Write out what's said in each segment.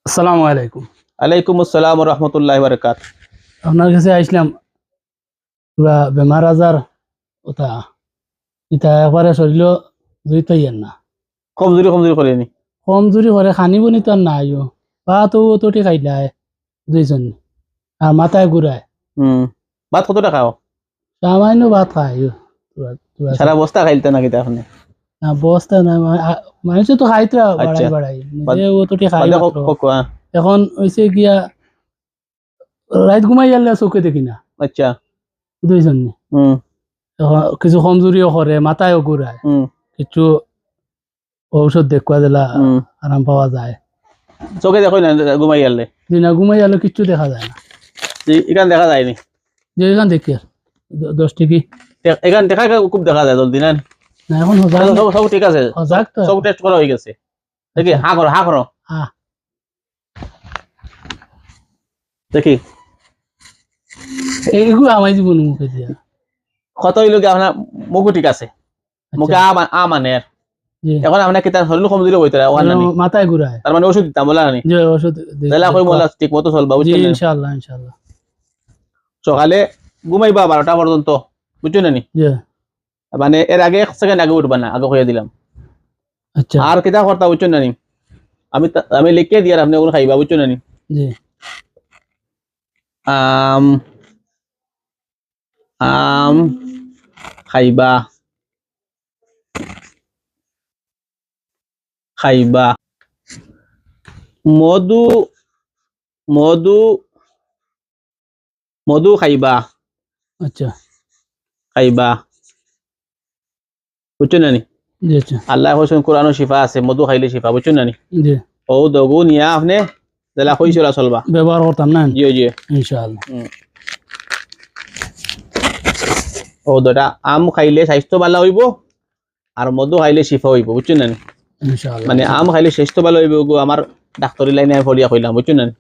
আসসালামু আলাইকুম। আলাইকুম আসসালাম ওয়া রাহমাতুল্লাহি ওয়া বারাকাতুহু। আপনার কাছে আইসলাম পুরা বেমার আজার ওটা এটা একবারে শরীর জুইতে ইয়েন না কমজোরি করেনি। কমজুরি করে খানিব নি তো আর নাইও বা তো তোটি খাইলায় দুইজন আর মাথায় ঘুরায় হুম। ভাত কত টাকা খাও? সামান্য ভাত খায় সারা বস্তা খাইলতে নাকি আপনি? বস্তা না মানুষ তো খাইতে আচ্ছা। বাড়াই বাড়াই বাদ- নিজে ও তোটি খাই বাদে মাত্র। হ্যাঁ। এখন হইছে গিয়া রাত ঘুমাই গেলে চোখে দেখি না আচ্ছা। দুইজন হুম এখন কিছু কমজুরিও করে মাথায়ও ঘুরায় হুম কিছু ঔষধ দেখুয়া দিলা হুম। আরাম পাওয়া যায়। চোখে দেখো না ঘুমাই গেলে দিনা ঘুমাই গেলে কিচ্ছু দেখা যায় না। এখান দেখা যায়নি। যে এখান দেখি আর 10 টিকি এখান দেখা খুব দেখা যায় জলদি না। না এখন সজাগ সব সব ঠিক আছে, সজাগ তো সব টেস্ট করা হয়ে গেছে। দেখি হা করো হ্যাঁ দেখি এইগুলো আমার জীবন মুখে দিয়া কত হইল কি আপনার মুখও ঠিক আছে, মুখে আ মানে আর। জি এখন আপনার কি তার শরীর কমজোরি হইতে ওখান নানি, মাথায় ঘুরায় তার মানে ওষুধ দিতাম বলা নানি। যে ওষুধ তাহলে কই মোলা ঠিক মতো চলবা জি বুঝছেন না? ইনশাআল্লাহ ইনশাআল্লাহ সকালে ঘুমাইবা 12টা পর্যন্ত বুঝছেন নানি। জি মানে এর আগে 1 সেকেন্ড আগে উঠবা না, আগে কইয়া দিলাম। আচ্ছা আর কিতা করতা বুঝছেন নানি, আমি লিখে দিয়ে আর আপনি ওগুলো খাইবা বুঝছেন নানি। জি আম আম খাইবা খাইবা মধু মধু মধু খাইবা আচ্ছা খাইবা বুঝছেন নানি। জি আচ্ছা আল্লাহ কইছেন কোরআনও শিফা আছে, মধু খাইলে শিফা বুঝছেন নানি। জি ও দগু নিয়া আপনি জেলা কই চলা চলবা। ব্যবহার করতাম না জি জি। ইনশাআল্লাহ ও দটা আম খাইলে স্বাস্থ্য ভালো হইব আর মধু খাইলে শিফা হইব বুঝছেন নানি। ইনশাআল্লাহ মানে আম খাইলে স্বাস্থ্য ভালো হইব গো, আমার ডাক্তারি লাইনে ফলিয়া কইলাম বুঝছেন নানি।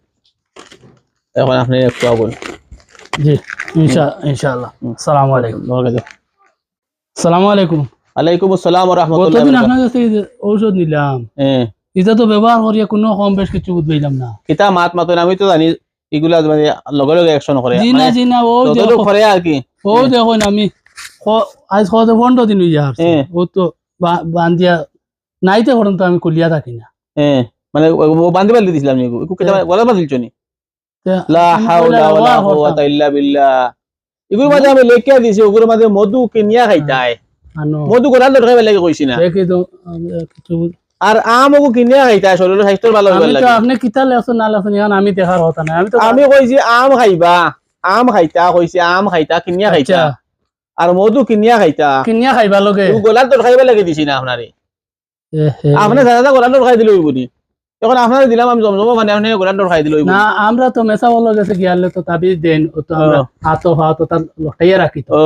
এখন আপনি একটু বল। জি ইনশাআল্লাহ আসসালামু আলাইকুম। আসসালামু আলাইকুম। আলাইকুম আসসালাম ওয়া রাহমাতুল্লাহি কতদিন ওয়া আপনার কাছে এই যে ঔষধ নিলাম বারাকাতুহু। এটা তো ব্যবহার করিয়া কোনো কম বেশ কিছু বুঝলাম না। কিতা মাত মাতন আমি তো জানি এগুলা মানে লগে লগে অ্যাকশন করে, জি মানে না ও যতটুকু করে আর কি। ও দেখো না আমি আজ কত 15 দিন হয়ে যাচ্ছে ও তো বান্ধিয়া নাইতে পর্যন্ত আমি কুলিয়া থাকি না। হ্যাঁ মানে বান্ধি বান্ধি দিছিলাম নি এগু কিতা গলা বাঁধিলছো নি। লা হাওলা ওয়ালা কুওয়াতা ইল্লা বিল্লাহ। এগুর মাঝে আমি লেখিয়া দিছি, ওগুর মাঝে মধু কিনিয়া খাইতায়, মধু গোলাল খাইবে লাগে কইছি না। দেখি তো কিছু আর আম ওগু কিনিয়া খাইতায়, শরীরের স্বাস্থ্য ভালো হইবার আমি তো লাগে। আপনি কিতা লেখছেন না লেখছেন এখন আমি দেখার কথা না। আমি কইছি আম খাইবা, আম খাইতা কইছি, আম খাইতা কিনিয়া খাইতা আর মধু কিনিয়া খাইতা। কিনিয়া খাইবা লগে গোলাল খাইবে লাগে দিছি না আপনারে। আপনি জানা গোলাল খাই দিল ওইগুলি, এখন আপনারে দিলাম আমি জমজম মানে আপনি গোলাল খাই দিল না আমরা তো মেসা বলা গেছে গিয়ালে তো তাবিজ দেন ও তো আমরা হাতো হাতো তার লটাইয়া রাখি তো। ও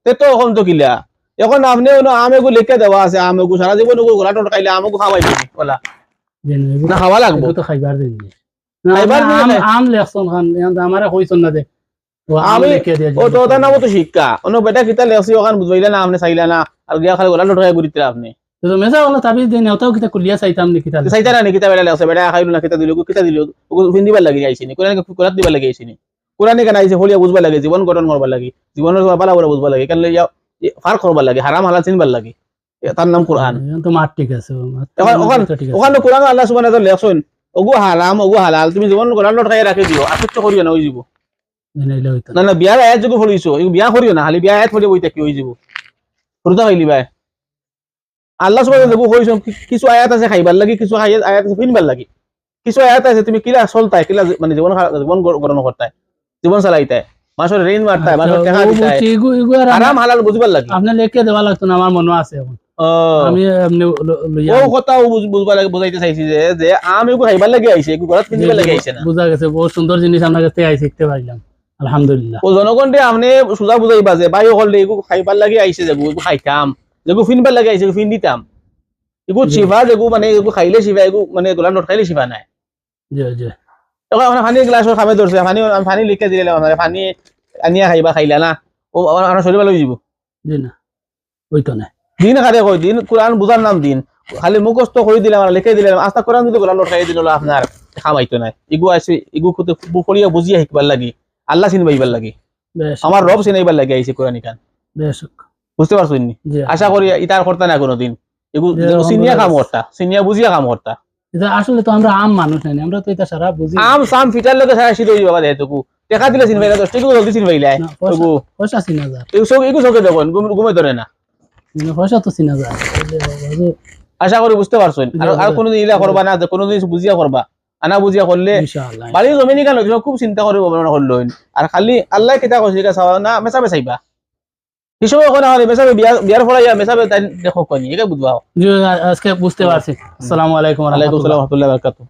তে তো এখন তো কিলা এখন আপনি আম এগু লিখে দেওয়া আছে, আম এগু সারা জীবন গোলাল খাইলে আমগু খাওয়াই দিবি বলা না, খাওয়া লাগবো তো খাইবার দিন খাইবার দিন আম লেখছন খান আমারে কইছন না দে আমি ও তো ওটা নাম তো শিক্ষা অন্য বেটা কিতা লেখছি ওখান বুঝবাইলা না, আপনি চাইলা না আর গিয়া খালি গোলাল খাই ঘুরিতে আপনি তো মেসা বলা তাবিজ দেন ওটাও কিতা কুলিয়া চাইতাম নি কিতা চাইতা না কিতা বেলা লেখছে, বেটা খাইলো না কিতা দিল কিতা দিল ফিন দিবার লাগি আইছিনি, কোরআন দিবার লাগি আইছিনি। কোরআনে কেন আইছে হলিয়া বুঝবার লাগে, জীবন গঠন করবার লাগে, জীবনের বালা বড় বুঝবার লাগে, কেন ফার করবার লাগে, হারাম হালাল চিনবার লাগে, তার নাম কোরআন। তো মার ঠিক আছে ওখানে কোরআন আল্লাহ সুবহানাহু ওয়া তাআলা লেখছেন ওগু হারাম ওগু হালাল তুমি জীবন গোলাল খাই রাখি দিও, আসক্ত করিও না হই যাব। না না বিয়ার আয়াত যুগ ফলিছো এই বিয়া করিও না, খালি বিয়া আয়াত ফলি বইতে কি হই যাব ফুরতা হইলি ভাই। আল্লাহ সুবহানাহু ওয়া তাআলা কইছেন কিছু আয়াত আছে খাইবার লাগি, কিছু আয়াত আছে ফিনবার লাগি, কিছু আয়াত আছে তুমি কিলা চলতায় কিলা মানে জীবন গঠন করতায়, জীবন চালাইতায়, মানুষের ঋণ মারতায়, মানুষের টাকা দিতায়, হারাম হালাল বুঝবার লাগি। আপনি লিখে দেওয়া লাগতো না, আমার মনে আছে এখন আমি এমনি ও কথা বুঝবার লাগে, বুঝাইতে চাইছি যে আম এগু খাইবার লাগি আইছে, এগু ঘরত কিনবার লাগি আইছে না। বুঝা গেছে বহুত সুন্দর জিনিস আপনার কাছে আই শিখতে পারলাম আলহামদুলিল্লাহ। ও জনগণে আপনি সুজা বুঝাইবা যে ভাই হলে এগু খাইবার লাগি আইছে, যেগু এগু খাইতাম, যেগু ফিনবার লাগি আইছে ফিন দিতাম, এগু শিফা যেগু মানে এগু খাইলে শিফা, এগু মানে গোলাম নট খাইলে শিফা নাই। জি জি এখন পানি গ্লাসের খামে ধরছে, পানি লিখে দিলে পানি আনিয়া খাইবা খাইলা না ও আমার শরীর ভালো হয়ে যাব। জি না ওই তো না দিন খারে কই দিন কোরআন বুঝার নাম দিন, খালি মুখস্থ করে দিলাম আর লিখে দিলাম, আস্তা কোরআন যদি গোলাম নট খাই দিল আপনার দেখা পাইতো না এগু আছে এগু বুকলিয়া বুঝিয়া শিখবার লাগি আল্লাহ চিনবাইবার লাগি বেশ আমার রব চিনাইবার লাগি আইছে কোরআন কান বেশ বুঝতে পারছো নি জি আশা করি ইতার করতা না কোনোদিন এগু জি, সিনিয়া কাম আলহামদুলিল্লাহ। করতা সিনিয়া বুঝিয়া কাম করতা এটা আসলে তো আমরা আম মানুষ নাই আমরা তো এটা সারা বুঝি আম সাম ফিটার লগে সারা শিরো বাবা দেয় তোকু টেকা দিলে চিনবাইলা 10 টাকা জলদি চিনবাইলা না, পয়সা এগু পয়সা চিনা যায় এগু চোখে দেখুন ঘুমে ধরে না পয়সা তো চিনা যায় আশা করি বুঝতে পারছো আর কোনোদিন ইলা করবা না যে কোনোদিন বুঝিয়া করবা আনা বুঝিয়া করলে ইনশাআল্লাহ বাড়ি জমিনি কেন খুব চিন্তা করে ভাবনা করলো আর খালি আল্লাহ কেটা কইছে এটা চাওয়া না মেসাবে চাইবা হিসেবে ওখানে আমার মেসাবে বিয়ার ফলাইয়া মেসাবে তাই দেখো কনি এটা বুঝবা জি আজকে বুঝতে পারছি আসসালামু আলাইকুম ওয়া আলাইকুম রাহমাতুল্লাহ আসসালাম ওয়া রাহমাতুল্লাহি ওয়া বারাকাতুহু